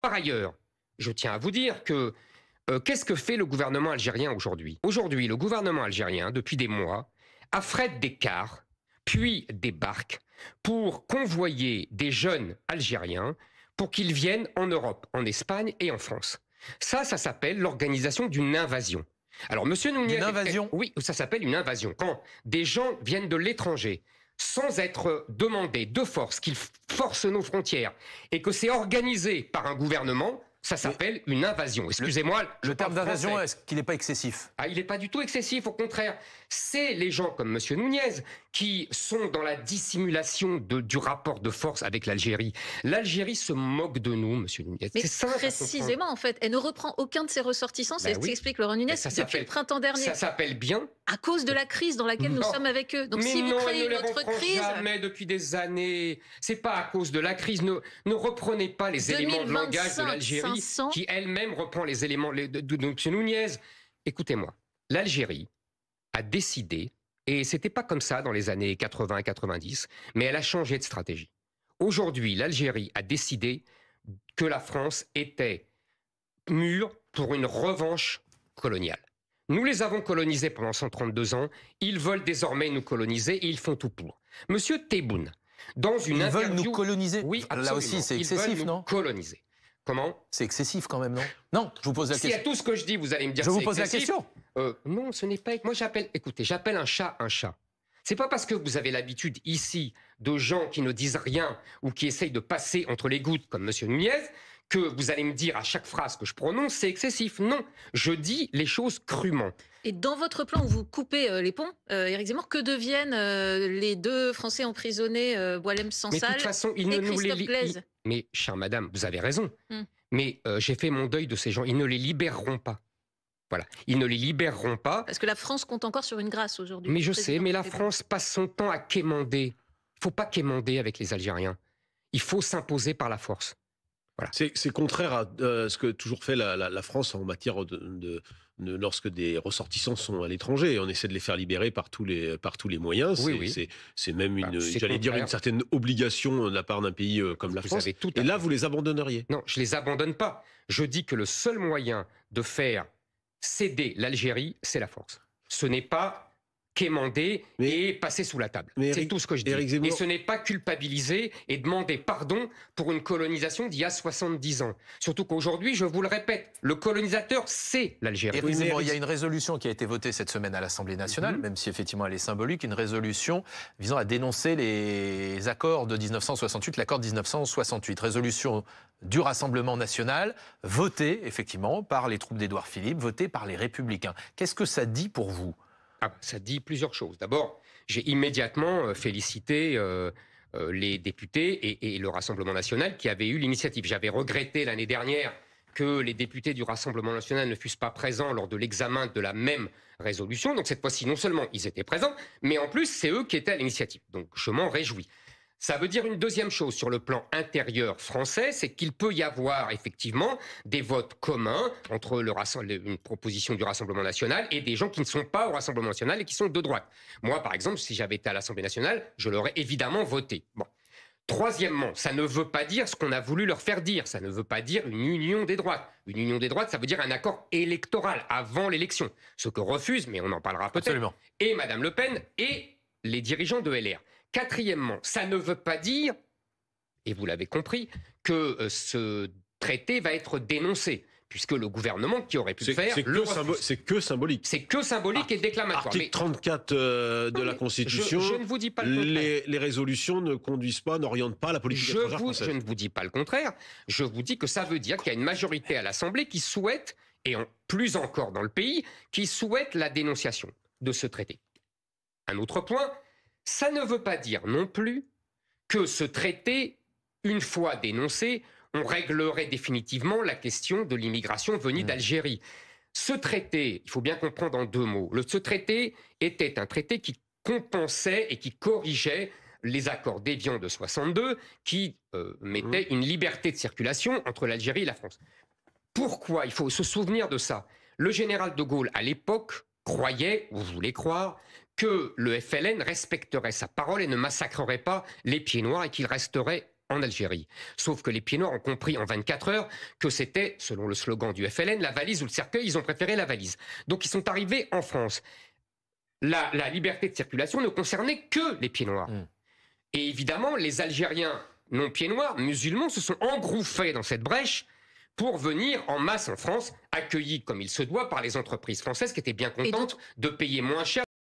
Par ailleurs, je tiens à vous dire que qu'est-ce que fait le gouvernement algérien aujourd'hui? Aujourd'hui, le gouvernement algérien, depuis des mois, affrète des cars, puis des barques, pour convoyer des jeunes algériens pour qu'ils viennent en Europe, en Espagne et en France. Ça s'appelle l'organisation d'une invasion. Alors, Monsieur Nounier, D'une invasion? oui, ça s'appelle une invasion. Quand des gens viennent de l'étranger, sans être demandés de force, qu'ils forcent nos frontières, et que c'est organisé par un gouvernement, ça s'appelle une invasion. Excusez-moi. Le terme d'invasion, est-ce qu'il n'est pas excessif? Ah, il n'est pas du tout excessif, au contraire. C'est les gens comme M. Nunez qui sont dans la dissimulation du rapport de force avec l'Algérie. L'Algérie se moque de nous, M. Nunez. Mais C'est ça. précisément, en fait, elle ne reprend aucun de ses ressortissants, c'est ce qu'explique Laurent Nunez depuis le printemps dernier. Ça s'appelle bien. À cause de la crise dans laquelle nous sommes avec eux. Donc mais si non, vous créez ne une autre crise... jamais depuis des années. C'est pas à cause de la crise. Ne reprenez pas les éléments de langage de l'Algérie qui elle-même reprend les éléments de M. Nunez. Écoutez-moi, l'Algérie a décidé, et c'était pas comme ça dans les années 80-90, mais elle a changé de stratégie. Aujourd'hui, l'Algérie a décidé que la France était mûre pour une revanche coloniale. Nous les avons colonisés pendant 132 ans, ils veulent désormais nous coloniser et ils font tout pour. Monsieur Tebboune, dans une interview... Ils veulent nous coloniser? Oui, absolument. Là aussi, c'est excessif, non? Coloniser. Comment? C'est excessif quand même, non? Non, je vous pose la question. Si à tout ce que je dis, vous allez me dire je que c'est vous pose excessif. la question. Non, ce n'est pas... Moi, j'appelle un chat un chat. C'est pas parce que vous avez l'habitude ici de gens qui ne disent rien ou qui essayent de passer entre les gouttes comme M. Nunez que vous allez me dire à chaque phrase que je prononce, c'est excessif. Non, je dis les choses crûment. Et dans votre plan où vous coupez les ponts, Éric Zemmour, que deviennent les deux Français emprisonnés, Boualem Sansal de toute façon, ils et ne nous les Christophe Blaise? Mais, chère madame, vous avez raison. Mais j'ai fait mon deuil de ces gens. Ils ne les libéreront pas. Voilà. Ils ne les libéreront pas. Parce que la France compte encore sur une grâce aujourd'hui. Mais je sais, mais la France passe son temps à quémander. Il ne faut pas quémander avec les Algériens. Il faut s'imposer par la force. Voilà. C'est contraire à ce que toujours fait la France en matière lorsque des ressortissants sont à l'étranger. On essaie de les faire libérer par tous les moyens. Oui. C'est même une certaine obligation de la part d'un pays comme la France. Et là, vous les abandonneriez? Non, je les abandonne pas. Je dis que le seul moyen de faire céder l'Algérie, c'est la force. Ce n'est pas quémander et passer sous la table. C'est tout ce que je dis. Et ce n'est pas culpabiliser et demander pardon pour une colonisation d'il y a 70 ans. Surtout qu'aujourd'hui, je vous le répète, le colonisateur, c'est l'Algérie. Il y a une résolution qui a été votée cette semaine à l'Assemblée nationale, même si effectivement elle est symbolique, une résolution visant à dénoncer les accords de 1968, l'accord de 1968. Résolution du Rassemblement national, votée effectivement par les troupes d'Édouard Philippe, votée par les Républicains. Qu'est-ce que ça dit pour vous? Ça dit plusieurs choses. D'abord, j'ai immédiatement félicité les députés et le Rassemblement national qui avaient eu l'initiative. J'avais regretté l'année dernière que les députés du Rassemblement national ne fussent pas présents lors de l'examen de la même résolution. Donc cette fois-ci, non seulement ils étaient présents, mais en plus, c'est eux qui étaient à l'initiative. Donc je m'en réjouis. Ça veut dire une deuxième chose sur le plan intérieur français, c'est qu'il peut y avoir effectivement des votes communs entre une proposition du Rassemblement national et des gens qui ne sont pas au Rassemblement national et qui sont de droite. Moi, par exemple, si j'avais été à l'Assemblée nationale, je l'aurais évidemment voté. Bon. Troisièmement, ça ne veut pas dire ce qu'on a voulu leur faire dire. Ça ne veut pas dire une union des droites. Une union des droites, ça veut dire un accord électoral avant l'élection. Ce que refusent, mais on en parlera peut-être, et Mme Le Pen et les dirigeants de LR. Quatrièmement, ça ne veut pas dire, et vous l'avez compris, que ce traité va être dénoncé, puisque le gouvernement qui aurait pu le faire... C'est que symbolique. C'est que symbolique et déclamatoire. Article 34 de la Constitution, je ne vous dis pas le contraire. Les résolutions ne conduisent pas, n'orientent pas la politique étrangère française. Je ne vous dis pas le contraire. Je vous dis que ça veut dire qu'il y a une majorité à l'Assemblée qui souhaite, et plus encore dans le pays, qui souhaite la dénonciation de ce traité. Un autre point... Ça ne veut pas dire non plus que ce traité, une fois dénoncé, on réglerait définitivement la question de l'immigration venue d'Algérie. Ce traité, il faut bien comprendre en deux mots, ce traité était un traité qui compensait et qui corrigeait les accords d'Évian de 62 qui mettaient une liberté de circulation entre l'Algérie et la France. Pourquoi? Il faut se souvenir de ça. Le général de Gaulle, à l'époque, croyait, ou voulait croire, que le FLN respecterait sa parole et ne massacrerait pas les pieds noirs et qu'il resterait en Algérie. Sauf que les pieds noirs ont compris en 24 heures que c'était, selon le slogan du FLN, la valise ou le cercueil. Ils ont préféré la valise. Donc ils sont arrivés en France. La liberté de circulation ne concernait que les pieds noirs. Et évidemment, les Algériens non pieds noirs, musulmans, se sont engouffrés dans cette brèche pour venir en masse en France, accueillis comme il se doit par les entreprises françaises qui étaient bien contentes de payer moins cher